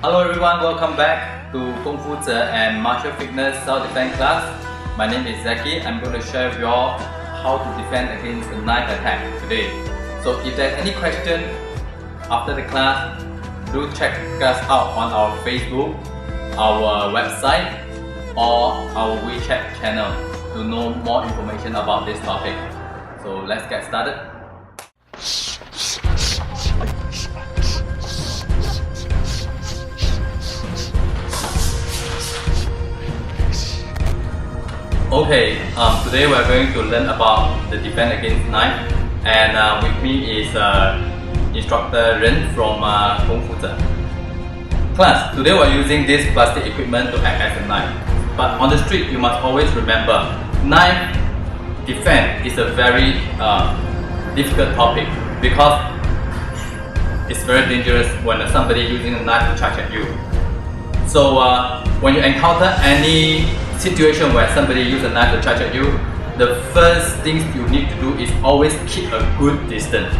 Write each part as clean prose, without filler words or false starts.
Hello everyone, welcome back to Kungfuzhe and Martial Fitness Self-Defense class. My name is Zaki. I'm going to share with you all how to defend against a knife attack today. So if there's any question after the class, do check us out on our Facebook, our website or our WeChat channel to know more information about this topic. So let's get started. Okay, today we are going to learn about the defense against knife, and with me is instructor Ren from kungfuzhe. Class, today we are using this plastic equipment to act as a knife. But on the street, you must always remember, knife defense is a very difficult topic because it's very dangerous when somebody using a knife to charge at you. So when you encounter any situation where somebody uses a knife to charge at you, the first things you need to do is always keep a good distance.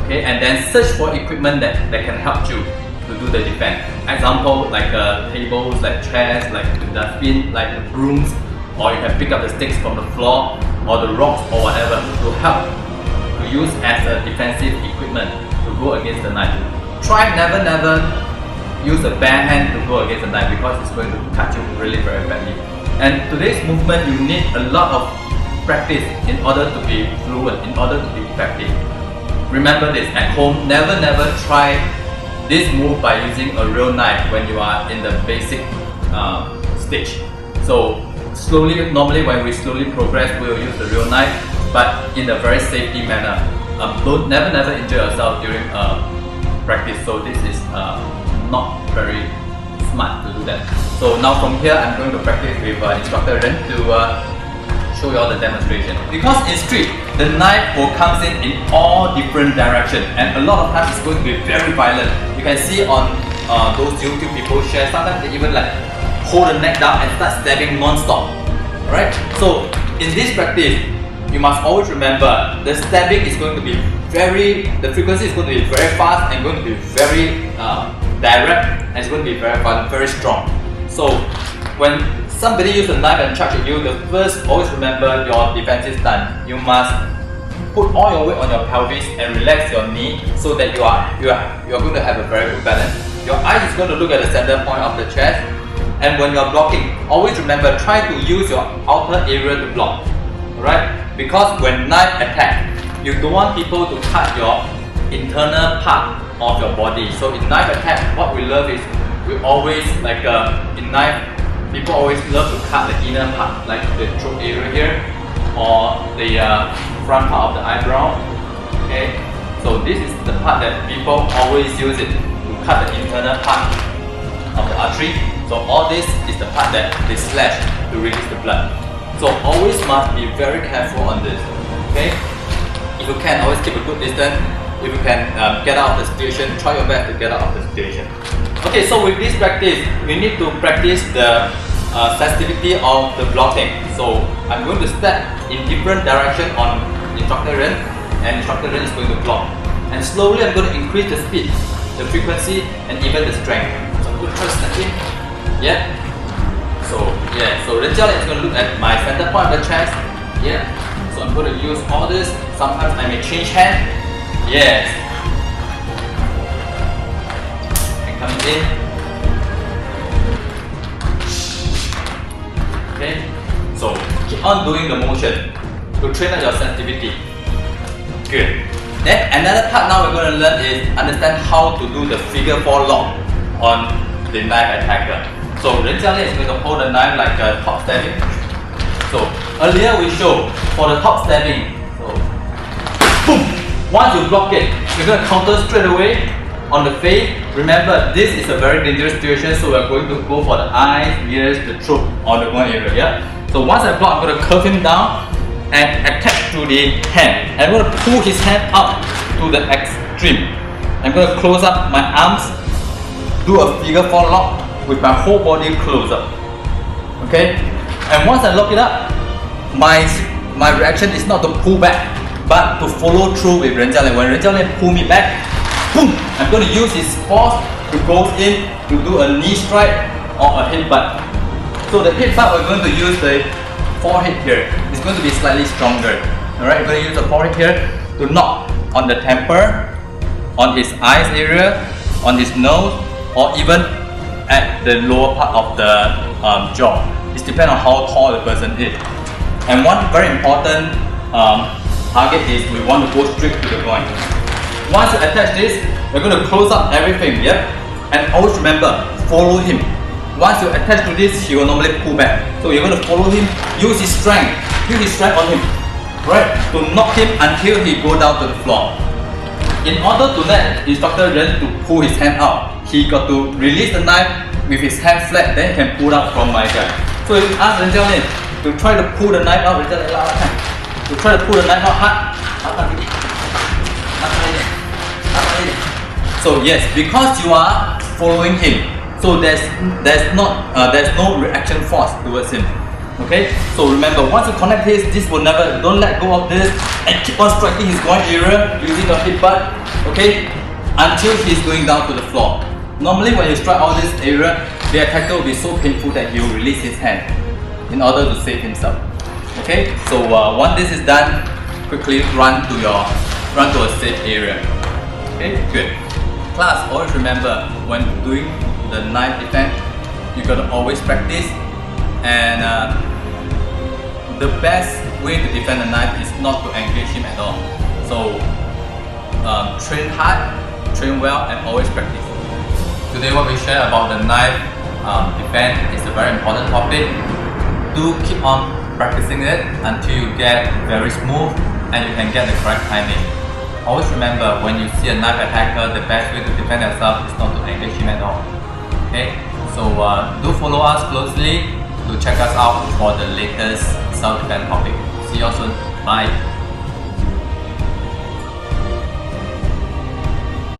Okay, and then search for equipment that can help you to do the defense. Example like tables, like chairs, like the dustbin, like the brooms, or you can pick up the sticks from the floor or the rocks or whatever to help to use as a defensive equipment to go against the knife. Try never use a bare hand to go against the knife because it's going to cut you really very badly. And today's movement, you need a lot of practice in order to be fluent, in order to be effective. Remember this, at home, never try this move by using a real knife when you are in the basic stage. So normally when we slowly progress, we will use the real knife, but in a very safety manner. Don't never injure yourself during practice. So this is not very smart to do that. So now from here, I'm going to practice with instructor Ren to show you all the demonstration. Because in street, the knife will comes in all different directions, and a lot of times it's going to be very violent. You can see on those YouTube people share, sometimes they even like hold the neck down and start stabbing non-stop. Alright? So in this practice, you must always remember the stabbing is going to be the frequency is going to be very fast and going to be very direct, and it's going to be very violent, very strong. So when somebody uses a knife and charge at you, the first, always remember your defensive stance. You must put all your weight on your pelvis and relax your knee so that you are going to have a very good balance. Your eyes is going to look at the center point of the chest, and when you are blocking, always remember, try to use your outer area to block. Alright? Because when knife attack, you don't want people to cut your internal part of your body. So in knife attack, what we love is we always in knife, people always love to cut the inner part, like the throat area here or the front part of the eyebrow. Okay, so this is the part that people always use it to cut the internal part of the artery. So all this is the part that they slash to release the blood. So always must be very careful on this. Okay, if you can, always keep a good distance. If you can get out of the situation, try your best to get out of the situation. Okay, so with this practice, we need to practice the sensitivity of the blocking. So I'm going to step in different direction on instructor Ren, and instructor Ren is going to block. And slowly I'm going to increase the speed, the frequency, and even the strength. So I'm going to try to step in. Yeah. So Ren Jiao is going to look at my center point of the chest. Yeah. So I'm going to use all this. Sometimes I may change hand. Yes. And coming in. Okay. So keep on doing the motion to train up your sensitivity. Good. Then another part now we're going to learn is understand how to do the figure 4 lock on the knife attacker. So Ren Jiao is going to hold the knife like a top stabbing. So earlier we showed for the top stabbing. So boom. Once you block it, you're going to counter straight away on the face. Remember, this is a very dangerous situation, so we're going to go for the eyes, ears, the throat, or the one area. Yeah? So once I block, I'm going to curve him down and attach to the hand. I'm going to pull his hand up to the extreme. I'm going to close up my arms, do a figure 4 lock with my whole body closed up. Okay? And once I lock it up, my reaction is not to pull back, but to follow through with Ren Jiao. When Ren Jiao pull me back, boom, I'm going to use his force to go in to do a knee strike or a headbutt. So the headbutt, we're going to use the forehead here. It's going to be slightly stronger. Alright, we're going to use the forehead here to knock on the temple, on his eyes area, on his nose, or even at the lower part of the jaw. It depends on how tall the person is. And one very important target is we want to go straight to the groin. Once you attach this, we're going to close up everything, yep? And always remember, follow him. Once you attach to this, he will normally pull back. So you're going to follow him, use his strength on him, right? To knock him until he go down to the floor. In order to let instructor Ren to pull his hand out, he got to release the knife with his hand flat, then he can pull out from my guy. So if you ask Ren 教练 to try to pull the knife out, 人家来拉拉看 to try to pull the knife out hard, so yes, because you are following him, so there's no reaction force towards him. Okay, so remember, once you connect this will never, don't let go of this and keep on striking his groin area using your headbutt, okay, until he's going down to the floor. Normally when you strike all this area, the attacker will be so painful that he will release his hand in order to save himself. Okay, so once this is done, quickly run to a safe area. Okay, good. Class, always remember, when doing the knife defense, you gotta always practice. And the best way to defend the knife is not to engage him at all. So train hard, train well, and always practice. Today what we share about the knife defense is a very important topic. Do keep on practicing it until you get very smooth and you can get the correct timing. Always remember, when you see a knife attacker, the best way to defend yourself is not to engage him at all. Okay, so do follow us closely to check us out for the latest self-defense topic. See you all soon. Bye.